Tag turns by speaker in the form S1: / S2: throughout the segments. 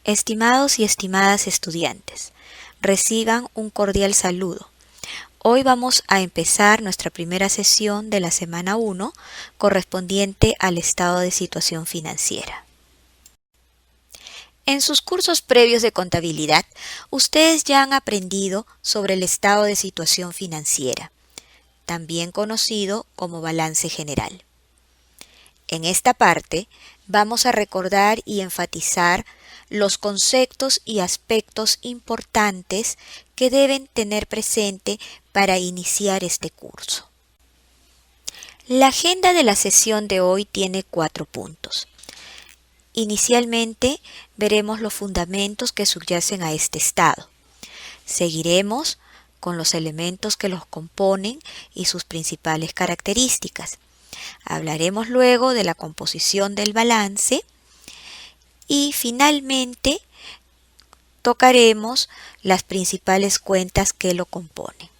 S1: Estimados y estimadas estudiantes, reciban un cordial saludo. Hoy vamos a empezar nuestra primera sesión de la semana 1 correspondiente al estado de situación financiera. En sus cursos previos de contabilidad, ustedes ya han aprendido sobre el estado de situación financiera, también conocido como balance general. En esta parte vamos a recordar y enfatizar los conceptos y aspectos importantes que deben tener presente para iniciar este curso. La agenda de la sesión de hoy tiene 4 puntos. Inicialmente veremos los fundamentos que subyacen a este estado. Seguiremos con los elementos que los componen y sus principales características. Hablaremos luego de la composición del balance y finalmente tocaremos las principales cuentas que lo componen.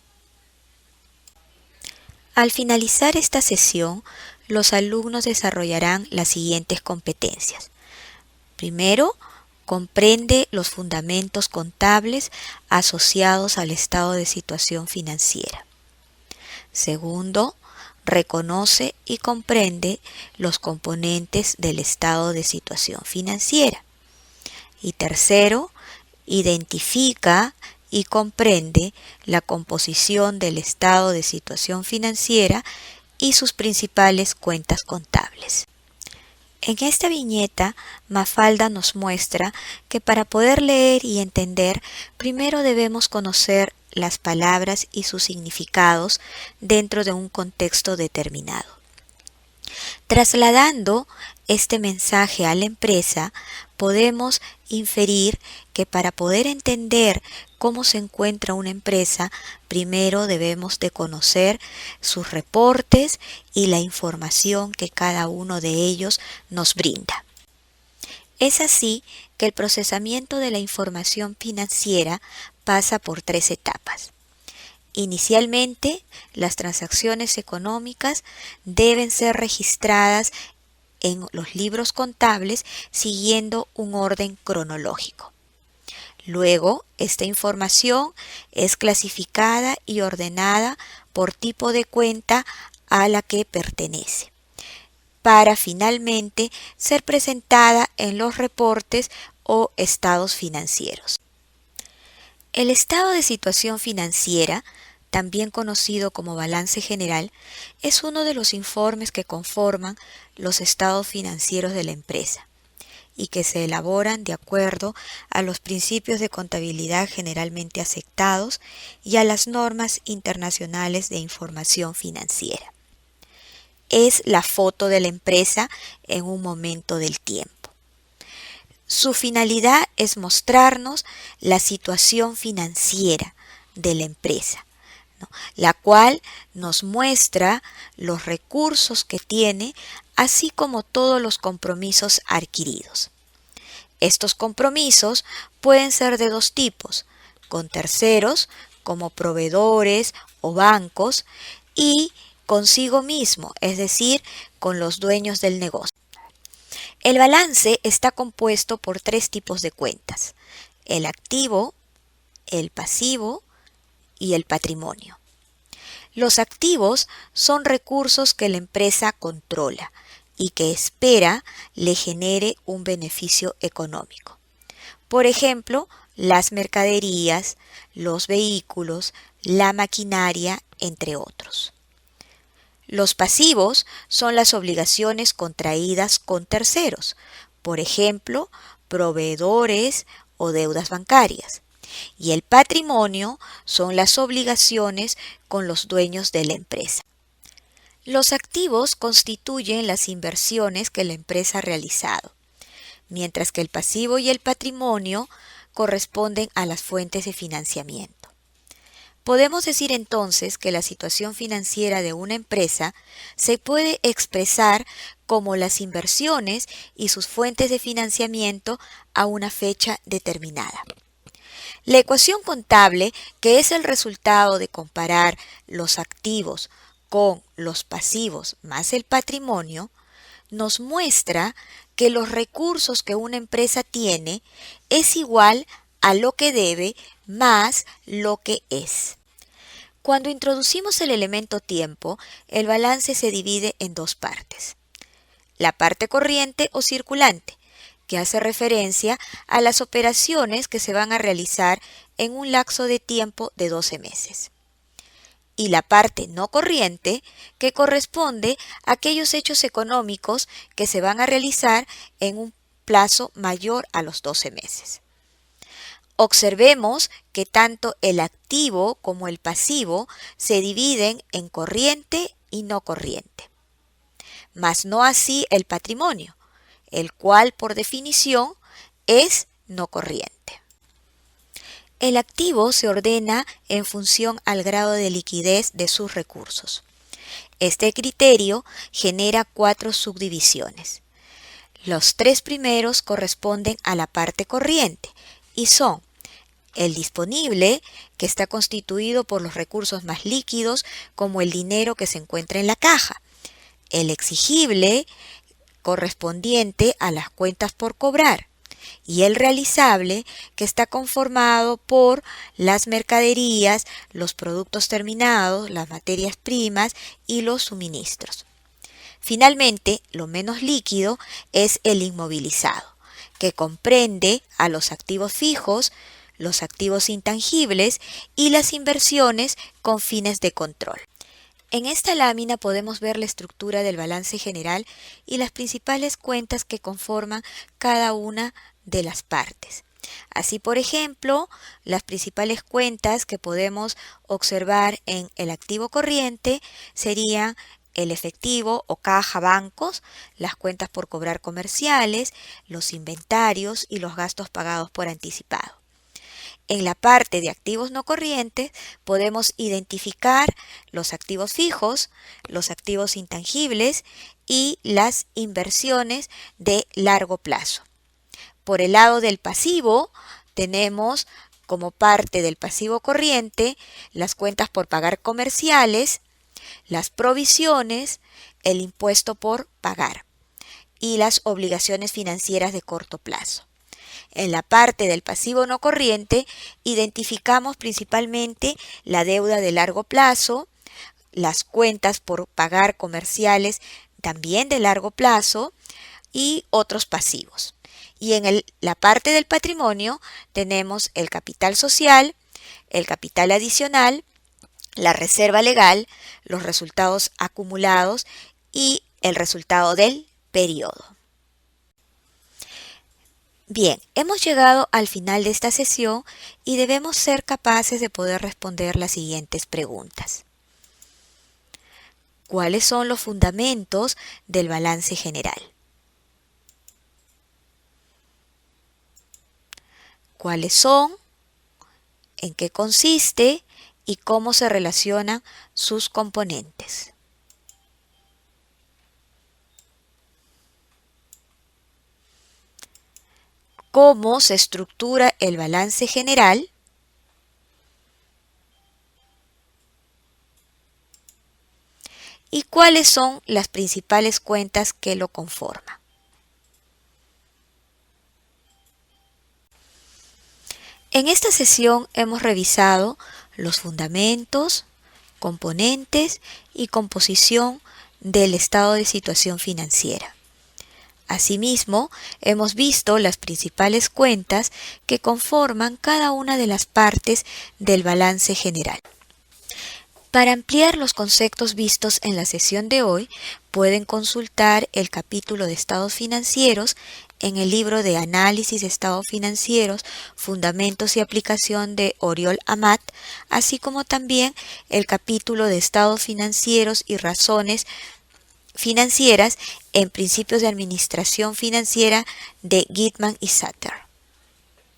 S1: Al finalizar esta sesión, los alumnos desarrollarán las siguientes competencias. Primero, comprende los fundamentos contables asociados al estado de situación financiera. Segundo, reconoce y comprende los componentes del estado de situación financiera. Y tercero, identifica y comprende la composición del estado de situación financiera y sus principales cuentas contables. En esta viñeta, Mafalda nos muestra que para poder leer y entender, primero debemos conocer las palabras y sus significados dentro de un contexto determinado. Trasladando este mensaje a la empresa, podemos inferir que para poder entender cómo se encuentra una empresa, primero debemos de conocer sus reportes y la información que cada uno de ellos nos brinda. Es así que el procesamiento de la información financiera pasa por 3 etapas. Inicialmente, las transacciones económicas deben ser registradas en los libros contables siguiendo un orden cronológico. Luego, esta información es clasificada y ordenada por tipo de cuenta a la que pertenece, para finalmente ser presentada en los reportes o estados financieros. El estado de situación financiera, también conocido como balance general, es uno de los informes que conforman los estados financieros de la empresa y que se elaboran de acuerdo a los principios de contabilidad generalmente aceptados y a las normas internacionales de información financiera. Es la foto de la empresa en un momento del tiempo. Su finalidad es mostrarnos la situación financiera de la empresa, ¿no?, la cual nos muestra los recursos que tiene, así como todos los compromisos adquiridos. Estos compromisos pueden ser de 2 tipos, con terceros, como proveedores o bancos, y consigo mismo, es decir, con los dueños del negocio. El balance está compuesto por 3 tipos de cuentas: el activo, el pasivo y el patrimonio. Los activos son recursos que la empresa controla y que espera le genere un beneficio económico. Por ejemplo, las mercaderías, los vehículos, la maquinaria, entre otros. Los pasivos son las obligaciones contraídas con terceros, por ejemplo, proveedores o deudas bancarias. Y el patrimonio son las obligaciones con los dueños de la empresa. Los activos constituyen las inversiones que la empresa ha realizado, mientras que el pasivo y el patrimonio corresponden a las fuentes de financiamiento. Podemos decir entonces que la situación financiera de una empresa se puede expresar como las inversiones y sus fuentes de financiamiento a una fecha determinada. La ecuación contable, que es el resultado de comparar los activos con los pasivos más el patrimonio, nos muestra que los recursos que una empresa tiene es igual a lo que debe más lo que es. Cuando introducimos el elemento tiempo, el balance se divide en dos partes. La parte corriente o circulante, que hace referencia a las operaciones que se van a realizar en un lapso de tiempo de 12 meses. Y la parte no corriente, que corresponde a aquellos hechos económicos que se van a realizar en un plazo mayor a los 12 meses. Observemos que tanto el activo como el pasivo se dividen en corriente y no corriente, mas no así el patrimonio, el cual por definición es no corriente. El activo se ordena en función al grado de liquidez de sus recursos. Este criterio genera 4 subdivisiones. Los 3 primeros corresponden a la parte corriente y son el disponible, que está constituido por los recursos más líquidos, como el dinero que se encuentra en la caja. El exigible, correspondiente a las cuentas por cobrar. Y el realizable, que está conformado por las mercaderías, los productos terminados, las materias primas y los suministros. Finalmente, lo menos líquido es el inmovilizado, que comprende a los activos fijos, los activos intangibles y las inversiones con fines de control. En esta lámina podemos ver la estructura del balance general y las principales cuentas que conforman cada una de las partes. Así, por ejemplo, las principales cuentas que podemos observar en el activo corriente serían el efectivo o caja bancos, las cuentas por cobrar comerciales, los inventarios y los gastos pagados por anticipado. En la parte de activos no corrientes podemos identificar los activos fijos, los activos intangibles y las inversiones de largo plazo. Por el lado del pasivo tenemos como parte del pasivo corriente las cuentas por pagar comerciales, las provisiones, el impuesto por pagar y las obligaciones financieras de corto plazo. En la parte del pasivo no corriente identificamos principalmente la deuda de largo plazo, las cuentas por pagar comerciales también de largo plazo y otros pasivos. Y en la parte del patrimonio tenemos el capital social, el capital adicional, la reserva legal, los resultados acumulados y el resultado del periodo. Bien, hemos llegado al final de esta sesión y debemos ser capaces de poder responder las siguientes preguntas. ¿Cuáles son los fundamentos del balance general? ¿Cuáles son? ¿En qué consiste? ¿Y cómo se relacionan sus componentes? ¿Cómo se estructura el balance general? ¿Y cuáles son las principales cuentas que lo conforman? En esta sesión hemos revisado los fundamentos, componentes y composición del estado de situación financiera. Asimismo, hemos visto las principales cuentas que conforman cada una de las partes del balance general. Para ampliar los conceptos vistos en la sesión de hoy, pueden consultar el capítulo de estados financieros en el libro de Análisis de Estados Financieros, Fundamentos y Aplicación de Oriol Amat, así como también el capítulo de Estados Financieros y Razones Financieras en Principios de Administración Financiera de Gitman y Sutter.